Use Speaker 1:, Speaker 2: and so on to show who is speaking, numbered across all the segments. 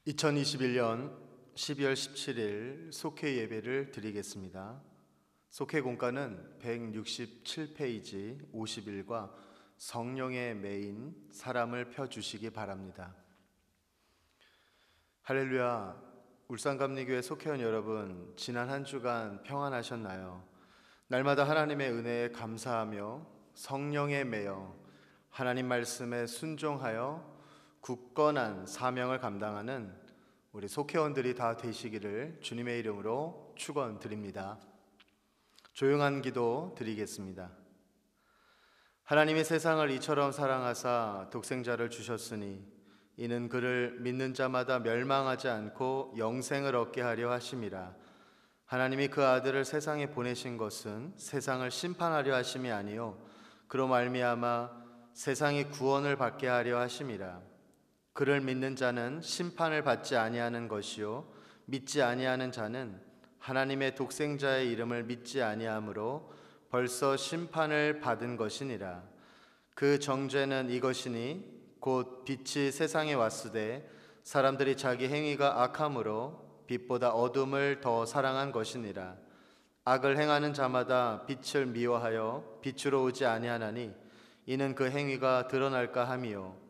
Speaker 1: 2021년 12월 17일 속회 예배를 드리겠습니다. 속회 공과는 167페이지 50일과 성령의 매인 사람을 펴주시기 바랍니다. 할렐루야. 울산감리교회 속회원 여러분, 지난 한 주간 평안하셨나요? 날마다 하나님의 은혜에 감사하며 성령에 매여 하나님 말씀에 순종하여 굳건한 사명을 감당하는 우리 속회원들이 다 되시기를 주님의 이름으로 축원드립니다. 조용한 기도 드리겠습니다. 하나님이 세상을 이처럼 사랑하사 독생자를 주셨으니 이는 그를 믿는 자마다 멸망하지 않고 영생을 얻게 하려 하심이라. 하나님이 그 아들을 세상에 보내신 것은 세상을 심판하려 하심이 아니요 그로 말미암아 세상이 구원을 받게 하려 하심이라. 그를 믿는 자는 심판을 받지 아니하는 것이요 믿지 아니하는 자는 하나님의 독생자의 이름을 믿지 아니하므로 벌써 심판을 받은 것이니라. 그 정죄는 이것이니 곧 빛이 세상에 왔으되 사람들이 자기 행위가 악함으로 빛보다 어둠을 더 사랑한 것이니라. 악을 행하는 자마다 빛을 미워하여 빛으로 오지 아니하나니 이는 그 행위가 드러날까 함이요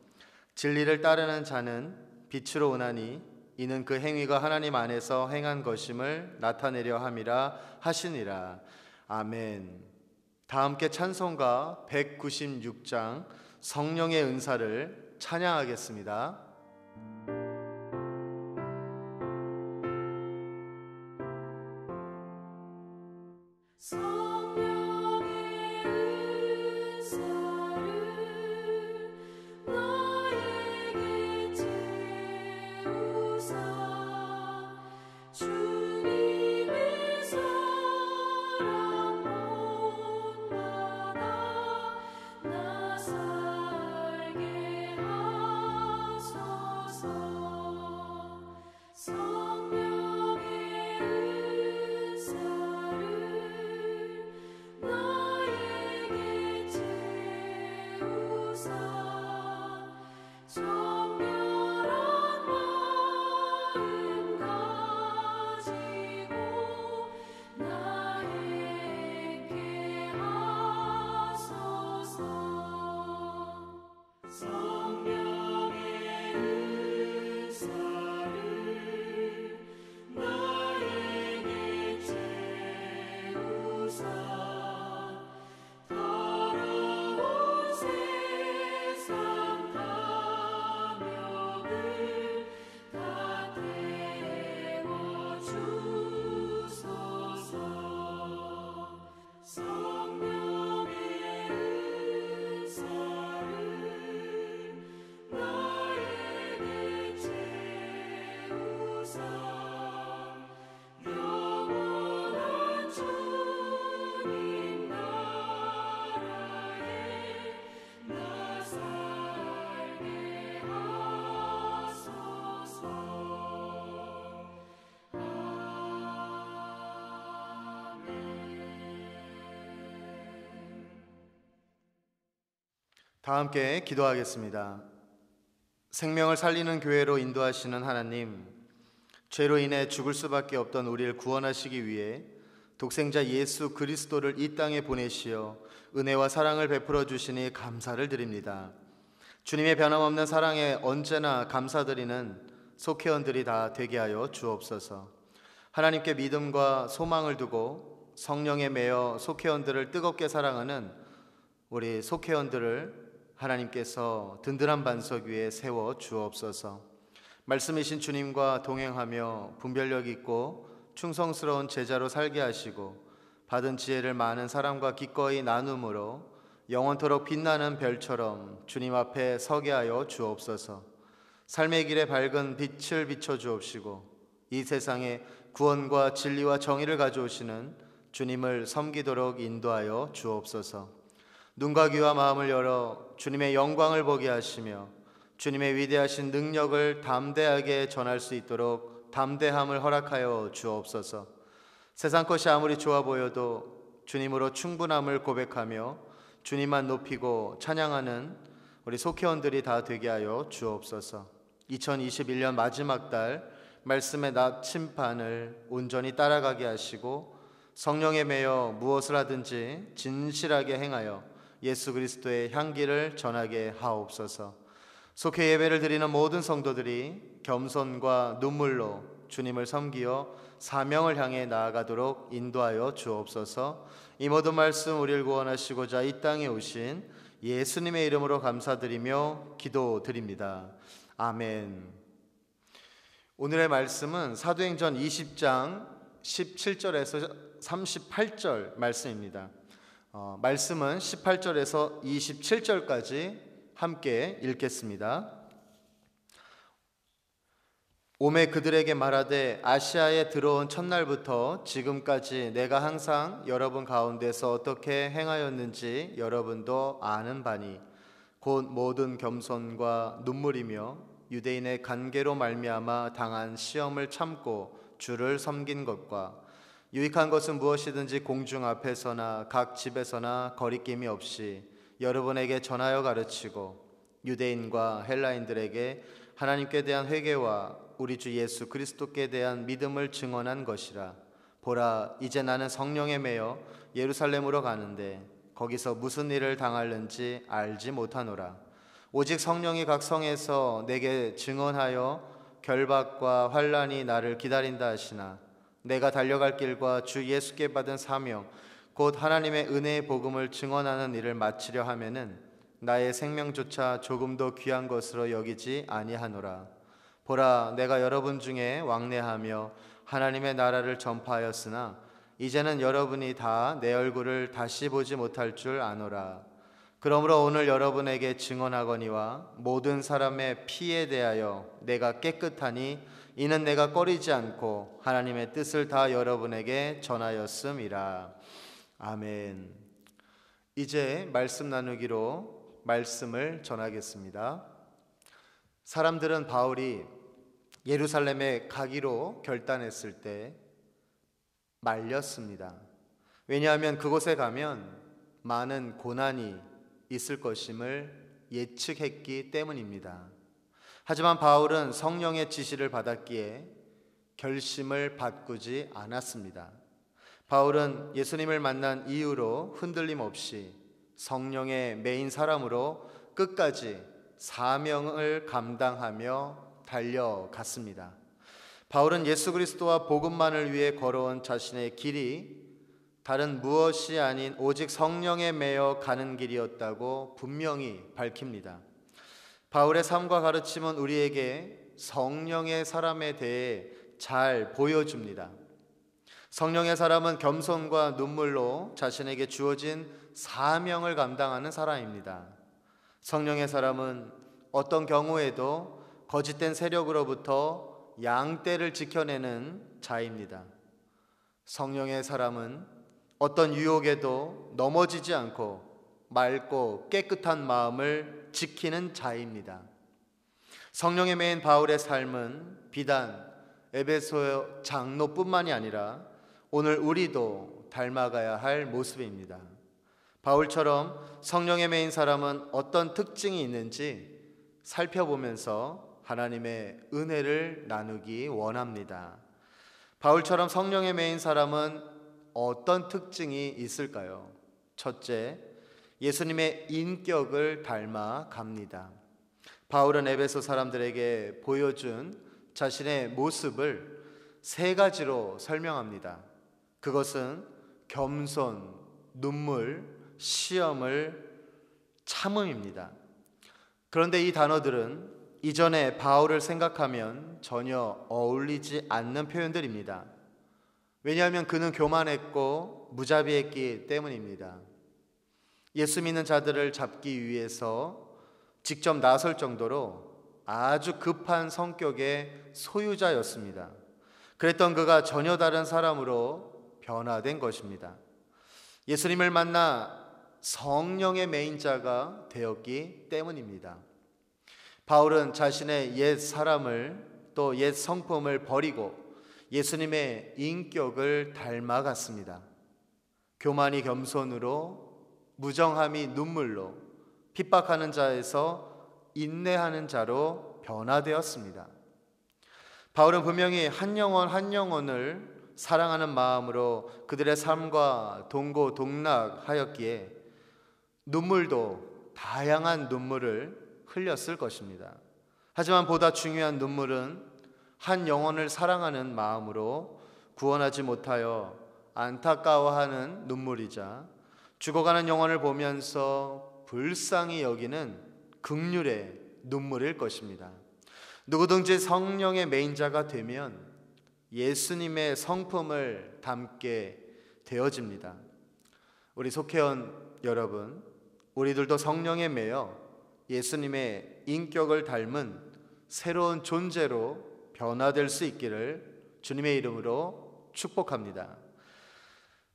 Speaker 1: 진리를 따르는 자는 빛으로 오나니 이는 그 행위가 하나님 안에서 행한 것임을 나타내려 함이라 하시니라. 아멘. 다 함께 찬송가 196장 성령의 은사를 찬양하겠습니다. 다 함께 기도하겠습니다. 생명을 살리는 교회로 인도하시는 하나님, 죄로 인해 죽을 수밖에 없던 우리를 구원하시기 위해 독생자 예수 그리스도를 이 땅에 보내시어 은혜와 사랑을 베풀어 주시니 감사를 드립니다. 주님의 변함없는 사랑에 언제나 감사드리는 속회원들이 다 되게 하여 주옵소서. 하나님께 믿음과 소망을 두고 성령에 매여 속회원들을 뜨겁게 사랑하는 우리 속회원들을 하나님께서 든든한 반석 위에 세워 주옵소서. 말씀이신 주님과 동행하며 분별력 있고 충성스러운 제자로 살게 하시고 받은 지혜를 많은 사람과 기꺼이 나눔으로 영원토록 빛나는 별처럼 주님 앞에 서게 하여 주옵소서. 삶의 길에 밝은 빛을 비춰 주옵시고 이 세상에 구원과 진리와 정의를 가져오시는 주님을 섬기도록 인도하여 주옵소서. 눈과 귀와 마음을 열어 주님의 영광을 보게 하시며 주님의 위대하신 능력을 담대하게 전할 수 있도록 담대함을 허락하여 주옵소서. 세상 것이 아무리 좋아 보여도 주님으로 충분함을 고백하며 주님만 높이고 찬양하는 우리 속회원들이 다 되게 하여 주옵소서. 2021년 마지막 달 말씀의 나침반을 온전히 따라가게 하시고 성령에 매여 무엇을 하든지 진실하게 행하여 예수 그리스도의 향기를 전하게 하옵소서. 속회 예배를 드리는 모든 성도들이 겸손과 눈물로 주님을 섬기어 사명을 향해 나아가도록 인도하여 주옵소서. 이 모든 말씀 우리를 구원하시고자 이 땅에 오신 예수님의 이름으로 감사드리며 기도드립니다. 아멘. 오늘의 말씀은 사도행전 20장 17절에서 38절 말씀입니다. 말씀은 18절에서 27절까지 함께 읽겠습니다. 오매 그들에게 말하되 아시아에 들어온 첫날부터 지금까지 내가 항상 여러분 가운데서 어떻게 행하였는지 여러분도 아는 바니 곧 모든 겸손과 눈물이며 유대인의 간계로 말미암아 당한 시험을 참고 주를 섬긴 것과 유익한 것은 무엇이든지 공중 앞에서나 각 집에서나 거리낌이 없이 여러분에게 전하여 가르치고 유대인과 헬라인들에게 하나님께 대한 회개와 우리 주 예수 그리스도께 대한 믿음을 증언한 것이라. 보라, 이제 나는 성령에 매여 예루살렘으로 가는데 거기서 무슨 일을 당할는지 알지 못하노라. 오직 성령이 각 성에서 내게 증언하여 결박과 환난이 나를 기다린다 하시나 내가 달려갈 길과 주 예수께 받은 사명 곧 하나님의 은혜의 복음을 증언하는 일을 마치려 하면은 나의 생명조차 조금도 귀한 것으로 여기지 아니하노라. 보라, 내가 여러분 중에 왕래하며 하나님의 나라를 전파하였으나 이제는 여러분이 다 내 얼굴을 다시 보지 못할 줄 아노라. 그러므로 오늘 여러분에게 증언하거니와 모든 사람의 피에 대하여 내가 깨끗하니 이는 내가 꺼리지 않고 하나님의 뜻을 다 여러분에게 전하였음이라. 아멘. 이제 말씀 나누기로 말씀을 전하겠습니다. 사람들은 바울이 예루살렘에 가기로 결단했을 때 말렸습니다. 왜냐하면 그곳에 가면 많은 고난이 있을 것임을 예측했기 때문입니다. 하지만 바울은 성령의 지시를 받았기에 결심을 바꾸지 않았습니다. 바울은 예수님을 만난 이후로 흔들림 없이 성령의 매인 사람으로 끝까지 사명을 감당하며 달려갔습니다. 바울은 예수 그리스도와 복음만을 위해 걸어온 자신의 길이 다른 무엇이 아닌 오직 성령에 매여 가는 길이었다고 분명히 밝힙니다. 바울의 삶과 가르침은 우리에게 성령의 사람에 대해 잘 보여줍니다. 성령의 사람은 겸손과 눈물로 자신에게 주어진 사명을 감당하는 사람입니다. 성령의 사람은 어떤 경우에도 거짓된 세력으로부터 양떼를 지켜내는 자입니다. 성령의 사람은 어떤 유혹에도 넘어지지 않고 맑고 깨끗한 마음을 지키는 자입니다. 성령에 매인 바울의 삶은 비단 에베소 장로뿐만이 아니라 오늘 우리도 닮아가야 할 모습입니다. 바울처럼 성령에 매인 사람은 어떤 특징이 있는지 살펴보면서 하나님의 은혜를 나누기 원합니다. 바울처럼 성령에 매인 사람은 어떤 특징이 있을까요? 첫째, 예수님의 인격을 닮아갑니다. 바울은 에베소 사람들에게 보여준 자신의 모습을 세 가지로 설명합니다. 그것은 겸손, 눈물, 시험을 참음입니다. 그런데 이 단어들은 이전에 바울을 생각하면 전혀 어울리지 않는 표현들입니다. 왜냐하면 그는 교만했고 무자비했기 때문입니다. 예수 믿는 자들을 잡기 위해서 직접 나설 정도로 아주 급한 성격의 소유자였습니다. 그랬던 그가 전혀 다른 사람으로 변화된 것입니다. 예수님을 만나 성령의 매인 자가 되었기 때문입니다. 바울은 자신의 옛 사람을 또 옛 성품을 버리고 예수님의 인격을 닮아갔습니다. 교만이 겸손으로, 무정함이 눈물로, 핍박하는 자에서 인내하는 자로 변화되었습니다. 바울은 분명히 한 영혼 한 영혼을 사랑하는 마음으로 그들의 삶과 동고동락하였기에 눈물도 다양한 눈물을 흘렸을 것입니다. 하지만 보다 중요한 눈물은 한 영혼을 사랑하는 마음으로 구원하지 못하여 안타까워하는 눈물이자 죽어가는 영혼을 보면서 불쌍히 여기는 긍휼의 눈물일 것입니다. 누구든지 성령의 메인자가 되면 예수님의 성품을 담게 되어집니다. 우리 속회원 여러분, 우리들도 성령에 매여 예수님의 인격을 닮은 새로운 존재로 변화될 수 있기를 주님의 이름으로 축복합니다.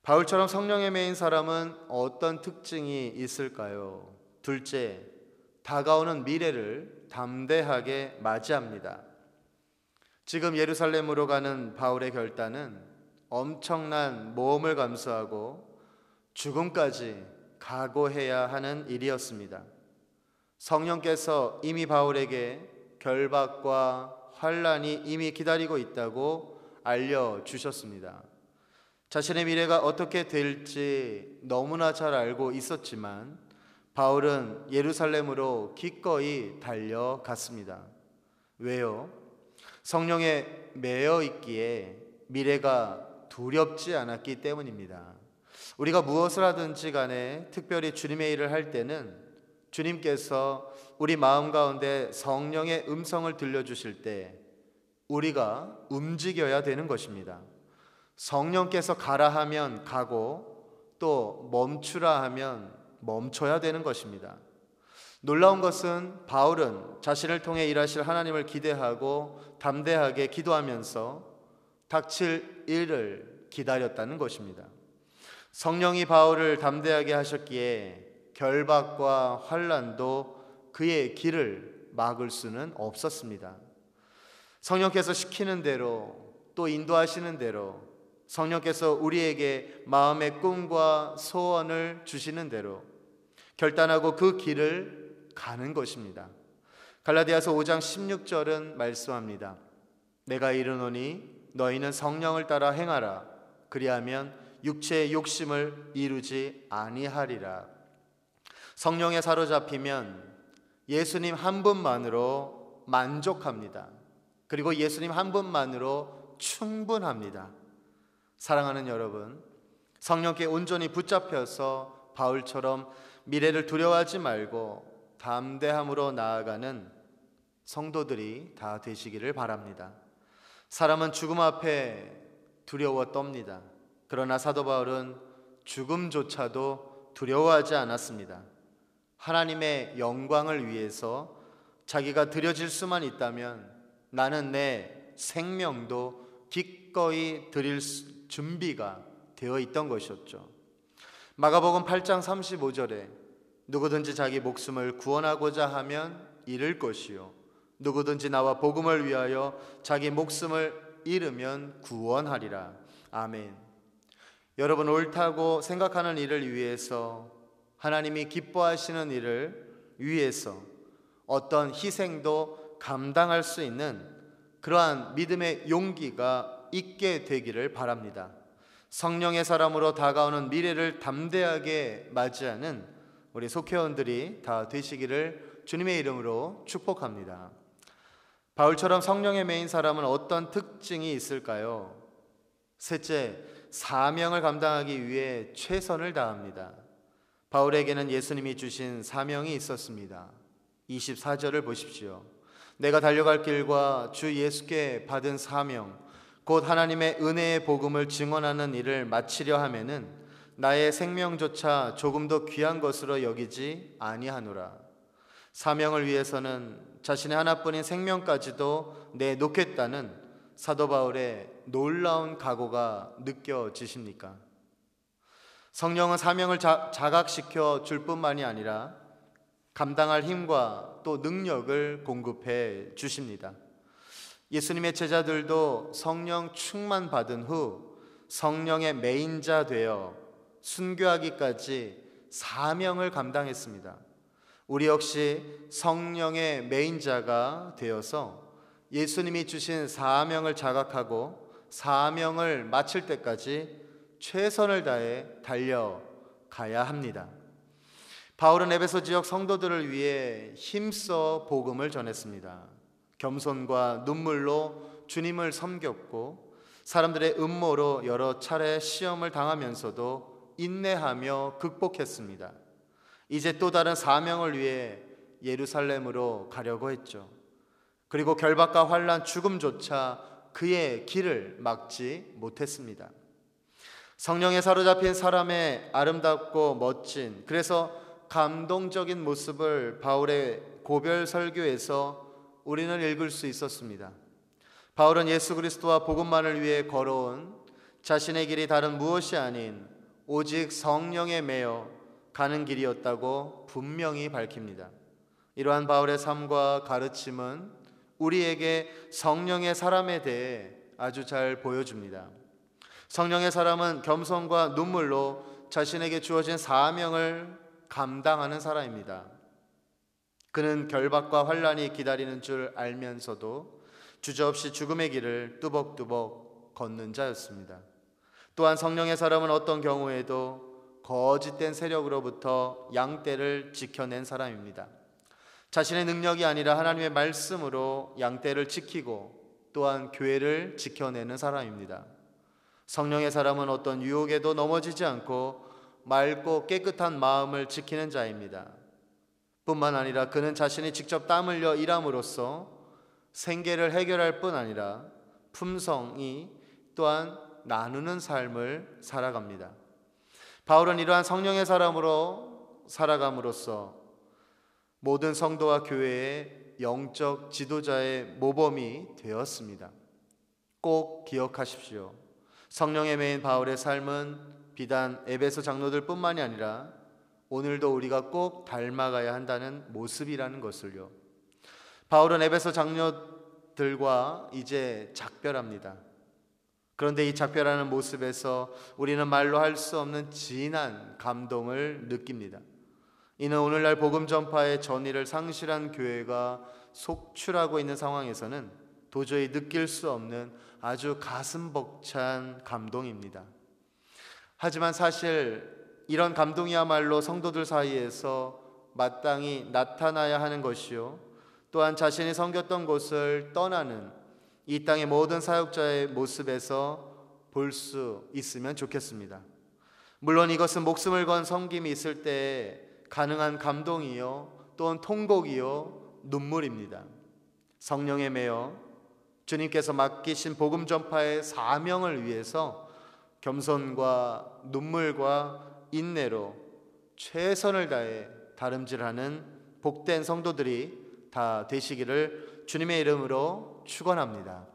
Speaker 1: 바울처럼 성령에 매인 사람은 어떤 특징이 있을까요? 둘째, 다가오는 미래를 담대하게 맞이합니다. 지금 예루살렘으로 가는 바울의 결단은 엄청난 모험을 감수하고 죽음까지 각오해야 하는 일이었습니다. 성령께서 이미 바울에게 결박과 환난이 이미 기다리고 있다고 알려주셨습니다. 자신의 미래가 어떻게 될지 너무나 잘 알고 있었지만 바울은 예루살렘으로 기꺼이 달려갔습니다. 왜요? 성령에 매여 있기에 미래가 두렵지 않았기 때문입니다. 우리가 무엇을 하든지 간에 특별히 주님의 일을 할 때는 주님께서 우리 마음 가운데 성령의 음성을 들려주실 때 우리가 움직여야 되는 것입니다. 성령께서 가라 하면 가고 또 멈추라 하면 멈춰야 되는 것입니다. 놀라운 것은 바울은 자신을 통해 일하실 하나님을 기대하고 담대하게 기도하면서 닥칠 일을 기다렸다는 것입니다. 성령이 바울을 담대하게 하셨기에 결박과 환난도 그의 길을 막을 수는 없었습니다. 성령께서 시키는 대로 또 인도하시는 대로 성령께서 우리에게 마음의 꿈과 소원을 주시는 대로 결단하고 그 길을 가는 것입니다. 갈라디아서 5장 16절은 말씀합니다. 내가 이르노니 너희는 성령을 따라 행하라. 그리하면 육체의 욕심을 이루지 아니하리라. 성령에 사로잡히면 예수님 한 분만으로 만족합니다. 그리고 예수님 한 분만으로 충분합니다. 사랑하는 여러분, 성령께 온전히 붙잡혀서 바울처럼 미래를 두려워하지 말고 담대함으로 나아가는 성도들이 다 되시기를 바랍니다. 사람은 죽음 앞에 두려워 떱니다. 그러나 사도 바울은 죽음조차도 두려워하지 않았습니다. 하나님의 영광을 위해서 자기가 드려질 수만 있다면 나는 내 생명도 기꺼이 드릴 준비가 되어 있던 것이었죠. 마가복음 8장 35절에 누구든지 자기 목숨을 구원하고자 하면 잃을 것이요 누구든지 나와 복음을 위하여 자기 목숨을 잃으면 구원하리라. 아멘. 여러분, 옳다고 생각하는 일을 위해서, 하나님이 기뻐하시는 일을 위해서 어떤 희생도 감당할 수 있는 그러한 믿음의 용기가 있게 되기를 바랍니다. 성령의 사람으로 다가오는 미래를 담대하게 맞이하는 우리 속회원들이 다 되시기를 주님의 이름으로 축복합니다. 바울처럼 성령에 매인 사람은 어떤 특징이 있을까요? 셋째, 사명을 감당하기 위해 최선을 다합니다. 바울에게는 예수님이 주신 사명이 있었습니다. 24절을 보십시오. 내가 달려갈 길과 주 예수께 받은 사명, 곧 하나님의 은혜의 복음을 증언하는 일을 마치려 하면은 나의 생명조차 조금도 귀한 것으로 여기지 아니하노라. 사명을 위해서는 자신의 하나뿐인 생명까지도 내놓겠다는 사도 바울의 놀라운 각오가 느껴지십니까? 성령은 사명을 자각시켜 줄 뿐만이 아니라 감당할 힘과 또 능력을 공급해 주십니다. 예수님의 제자들도 성령 충만 받은 후 성령의 메인자 되어 순교하기까지 사명을 감당했습니다. 우리 역시 성령의 메인자가 되어서 예수님이 주신 사명을 자각하고 사명을 마칠 때까지 최선을 다해 달려가야 합니다. 바울은 에베소 지역 성도들을 위해 힘써 복음을 전했습니다. 겸손과 눈물로 주님을 섬겼고 사람들의 음모로 여러 차례 시험을 당하면서도 인내하며 극복했습니다. 이제 또 다른 사명을 위해 예루살렘으로 가려고 했죠. 그리고 결박과 환난, 죽음조차 그의 길을 막지 못했습니다. 성령에 사로잡힌 사람의 아름답고 멋진, 그래서 감동적인 모습을 바울의 고별 설교에서 우리는 읽을 수 있었습니다. 바울은 예수 그리스도와 복음만을 위해 걸어온 자신의 길이 다른 무엇이 아닌 오직 성령에 매여 가는 길이었다고 분명히 밝힙니다. 이러한 바울의 삶과 가르침은 우리에게 성령의 사람에 대해 아주 잘 보여줍니다. 성령의 사람은 겸손과 눈물로 자신에게 주어진 사명을 감당하는 사람입니다. 그는 결박과 환난이 기다리는 줄 알면서도 주저없이 죽음의 길을 뚜벅뚜벅 걷는 자였습니다. 또한 성령의 사람은 어떤 경우에도 거짓된 세력으로부터 양떼를 지켜낸 사람입니다. 자신의 능력이 아니라 하나님의 말씀으로 양떼를 지키고 또한 교회를 지켜내는 사람입니다. 성령의 사람은 어떤 유혹에도 넘어지지 않고 맑고 깨끗한 마음을 지키는 자입니다. 뿐만 아니라 그는 자신이 직접 땀 흘려 일함으로써 생계를 해결할 뿐 아니라 품성이 또한 나누는 삶을 살아갑니다. 바울은 이러한 성령의 사람으로 살아감으로써 모든 성도와 교회의 영적 지도자의 모범이 되었습니다. 꼭 기억하십시오. 성령의 메인 바울의 삶은 비단 에베소 장로들 뿐만이 아니라 오늘도 우리가 꼭 닮아가야 한다는 모습이라는 것을요. 바울은 에베소 장로들과 이제 작별합니다. 그런데 이 작별하는 모습에서 우리는 말로 할 수 없는 진한 감동을 느낍니다. 이는 오늘날 복음 전파의 전의를 상실한 교회가 속출하고 있는 상황에서는 도저히 느낄 수 없는 아주 가슴 벅찬 감동입니다. 하지만 사실 이런 감동이야말로 성도들 사이에서 마땅히 나타나야 하는 것이요, 또한 자신이 섬겼던 곳을 떠나는 이 땅의 모든 사역자의 모습에서 볼 수 있으면 좋겠습니다. 물론 이것은 목숨을 건 섬김이 있을 때 가능한 감동이요, 또한 통곡이요, 눈물입니다. 성령에 매여 주님께서 맡기신 복음 전파의 사명을 위해서 겸손과 눈물과 인내로 최선을 다해 다름질하는 복된 성도들이 다 되시기를 주님의 이름으로 축원합니다.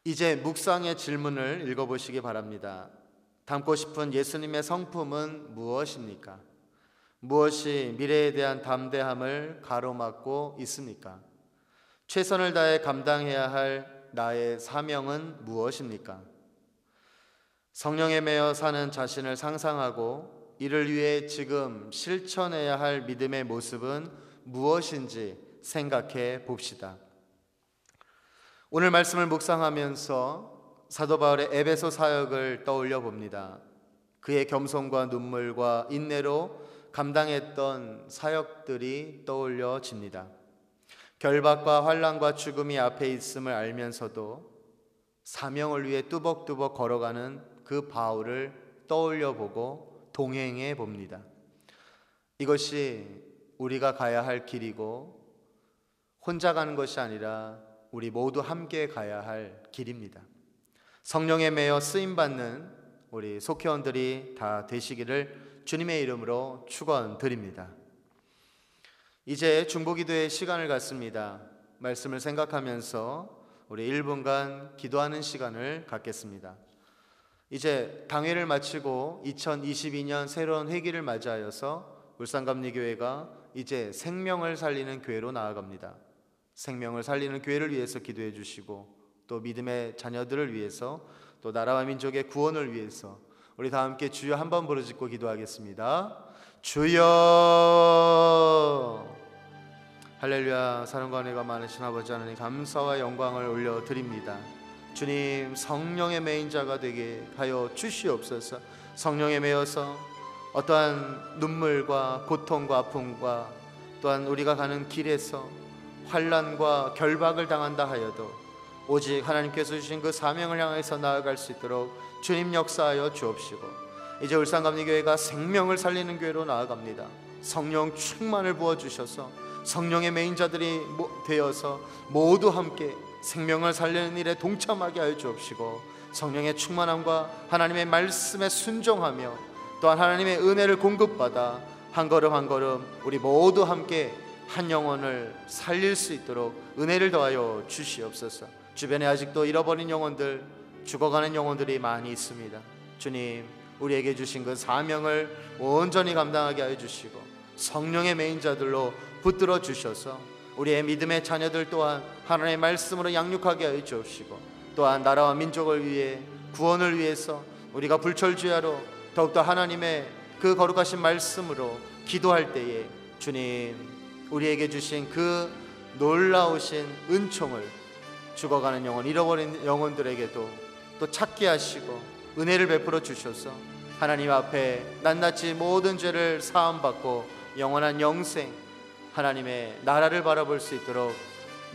Speaker 1: 이제 묵상의 질문을 읽어보시기 바랍니다. 담고 싶은 예수님의 성품은 무엇입니까? 무엇이 미래에 대한 담대함을 가로막고 있습니까? 최선을 다해 감당해야 할 나의 사명은 무엇입니까? 성령에 매여 사는 자신을 상상하고 이를 위해 지금 실천해야 할 믿음의 모습은 무엇인지 생각해 봅시다. 오늘 말씀을 묵상하면서 사도 바울의 에베소 사역을 떠올려 봅니다. 그의 겸손과 눈물과 인내로 감당했던 사역들이 떠올려집니다. 결박과 환난과 죽음이 앞에 있음을 알면서도 사명을 위해 뚜벅뚜벅 걸어가는 그 바울을 떠올려 보고 동행해 봅니다. 이것이 우리가 가야 할 길이고 혼자 가는 것이 아니라 우리 모두 함께 가야 할 길입니다. 성령에 매여 쓰임받는 우리 속회원들이 다 되시기를 주님의 이름으로 축원드립니다. 이제 중보기도의 시간을 갖습니다. 말씀을 생각하면서 우리 1분간 기도하는 시간을 갖겠습니다. 이제 당회를 마치고 2022년 새로운 회기를 맞이하여서 울산감리교회가 이제 생명을 살리는 교회로 나아갑니다. 생명을 살리는 교회를 위해서 기도해 주시고 또 믿음의 자녀들을 위해서 또 나라와 민족의 구원을 위해서 우리 다 함께 주여 한번 부르짖고 기도하겠습니다. 주여. 할렐루야. 사랑과 은혜가 많으신 아버지 하나님, 감사와 영광을 올려드립니다. 주님, 성령의 매인 자가 되게 하여 주시옵소서. 성령에 매여서 어떠한 눈물과 고통과 아픔과 또한 우리가 가는 길에서 환난과 결박을 당한다 하여도 오직 하나님께서 주신 그 사명을 향해서 나아갈 수 있도록 주님 역사하여 주옵시고, 이제 울산감리교회가 생명을 살리는 교회로 나아갑니다. 성령 충만을 부어주셔서 성령의 메인자들이 되어서 모두 함께 생명을 살리는 일에 동참하게 하여 주옵시고, 성령의 충만함과 하나님의 말씀에 순종하며 또한 하나님의 은혜를 공급받아 한 걸음 한 걸음 우리 모두 함께 한 영혼을 살릴 수 있도록 은혜를 더하여 주시옵소서. 주변에 아직도 잃어버린 영혼들, 죽어가는 영혼들이 많이 있습니다. 주님, 우리에게 주신 그 사명을 온전히 감당하게 하여 주시고 성령의 메인자들로 붙들어 주셔서 우리의 믿음의 자녀들 또한 하나님의 말씀으로 양육하게 하여 주옵시고, 또한 나라와 민족을 위해 구원을 위해서 우리가 불철주야로 더욱더 하나님의 그 거룩하신 말씀으로 기도할 때에 주님, 우리에게 주신 그 놀라우신 은총을 죽어가는 영혼, 잃어버린 영혼들에게도 또 찾게 하시고 은혜를 베풀어 주셔서 하나님 앞에 낱낱이 모든 죄를 사함받고 영원한 영생, 하나님의 나라를 바라볼 수 있도록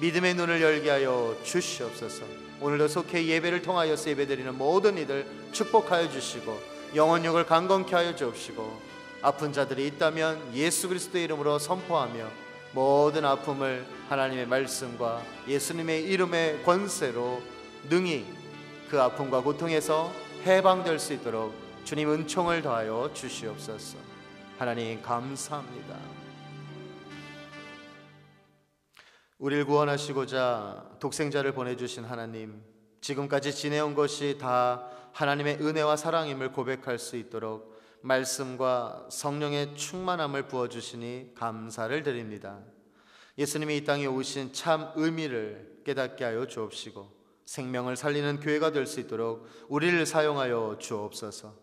Speaker 1: 믿음의 눈을 열게 하여 주시옵소서. 오늘도 속해 예배를 통하여서 예배드리는 모든 이들 축복하여 주시고 영혼력을 강건케 하여 주옵시고, 아픈 자들이 있다면 예수 그리스도의 이름으로 선포하며 모든 아픔을 하나님의 말씀과 예수님의 이름의 권세로 능히 그 아픔과 고통에서 해방될 수 있도록 주님 은총을 더하여 주시옵소서. 하나님 감사합니다. 우리를 구원하시고자 독생자를 보내주신 하나님, 지금까지 지내온 것이 다 하나님의 은혜와 사랑임을 고백할 수 있도록 말씀과 성령의 충만함을 부어주시니 감사를 드립니다. 예수님이 이 땅에 오신 참 의미를 깨닫게 하여 주옵시고 생명을 살리는 교회가 될 수 있도록 우리를 사용하여 주옵소서.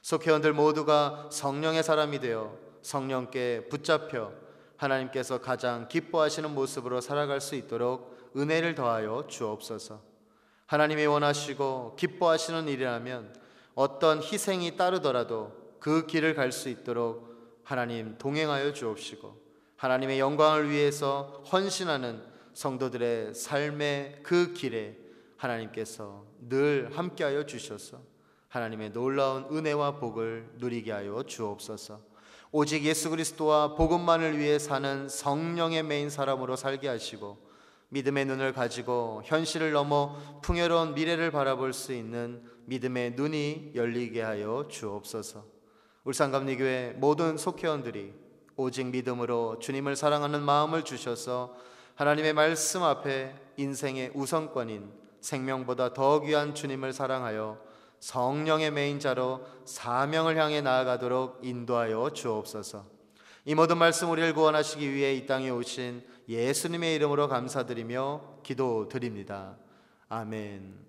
Speaker 1: 속회원들 모두가 성령의 사람이 되어 성령께 붙잡혀 하나님께서 가장 기뻐하시는 모습으로 살아갈 수 있도록 은혜를 더하여 주옵소서. 하나님이 원하시고 기뻐하시는 일이라면 어떤 희생이 따르더라도 그 길을 갈 수 있도록 하나님 동행하여 주옵시고, 하나님의 영광을 위해서 헌신하는 성도들의 삶의 그 길에 하나님께서 늘 함께하여 주셔서 하나님의 놀라운 은혜와 복을 누리게 하여 주옵소서. 오직 예수 그리스도와 복음만을 위해 사는 성령의 메인 사람으로 살게 하시고 믿음의 눈을 가지고 현실을 넘어 풍요로운 미래를 바라볼 수 있는 믿음의 눈이 열리게 하여 주옵소서. 울산감리교회 모든 속회원들이 오직 믿음으로 주님을 사랑하는 마음을 주셔서 하나님의 말씀 앞에 인생의 우선권인 생명보다 더 귀한 주님을 사랑하여 성령의 메인자로 사명을 향해 나아가도록 인도하여 주옵소서. 이 모든 말씀 우리를 구원하시기 위해 이 땅에 오신 예수님의 이름으로 감사드리며 기도드립니다. 아멘.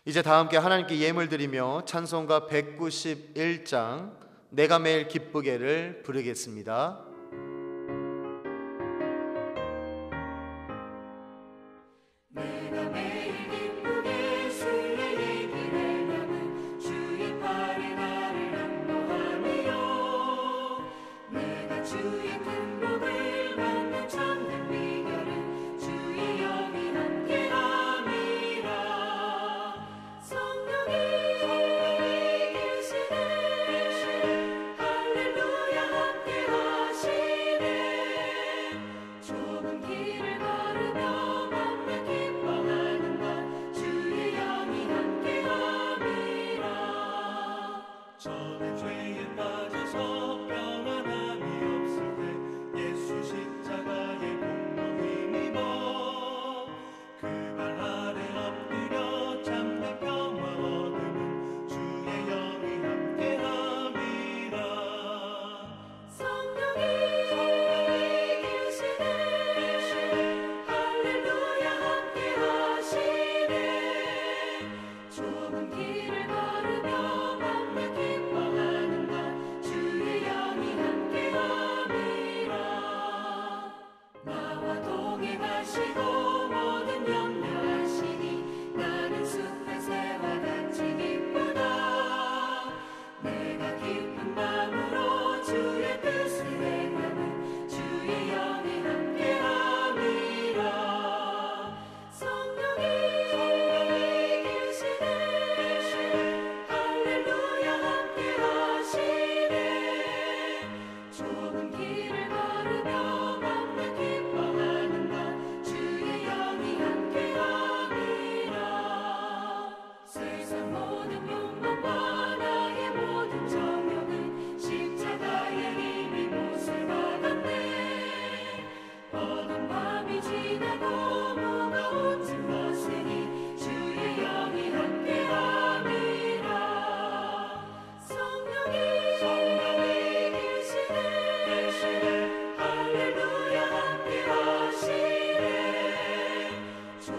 Speaker 1: 이제 다 함께 하나님께 예물 드리며 찬송가 191장 내가 매일 기쁘게를 부르겠습니다.
Speaker 2: 할렐루야 함께 하시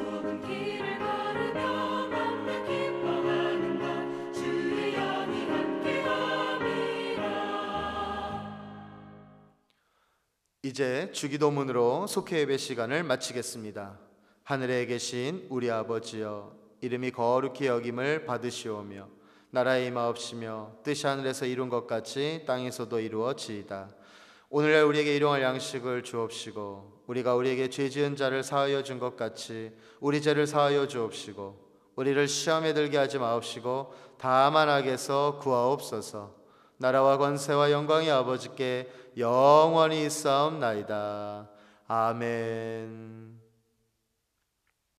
Speaker 2: 좁은 길을 걸으며 맘껏 기뻐하는 것 주의 영이 함께함이라.
Speaker 1: 이제 주기도문으로 속회 예배 시간을 마치겠습니다. 하늘에 계신 우리 아버지여, 이름이 거룩히 여김을 받으시오며 나라의 임하옵시며 뜻이 하늘에서 이룬 것 같이 땅에서도 이루어지이다. 오늘날 우리에게 일용할 양식을 주옵시고 우리가 우리에게 죄 지은 자를 사하여 준 것 같이 우리 죄를 사하여 주옵시고 우리를 시험에 들게 하지 마옵시고 다만 악에서 구하옵소서. 나라와 권세와 영광이 아버지께 영원히 있사옵나이다. 아멘.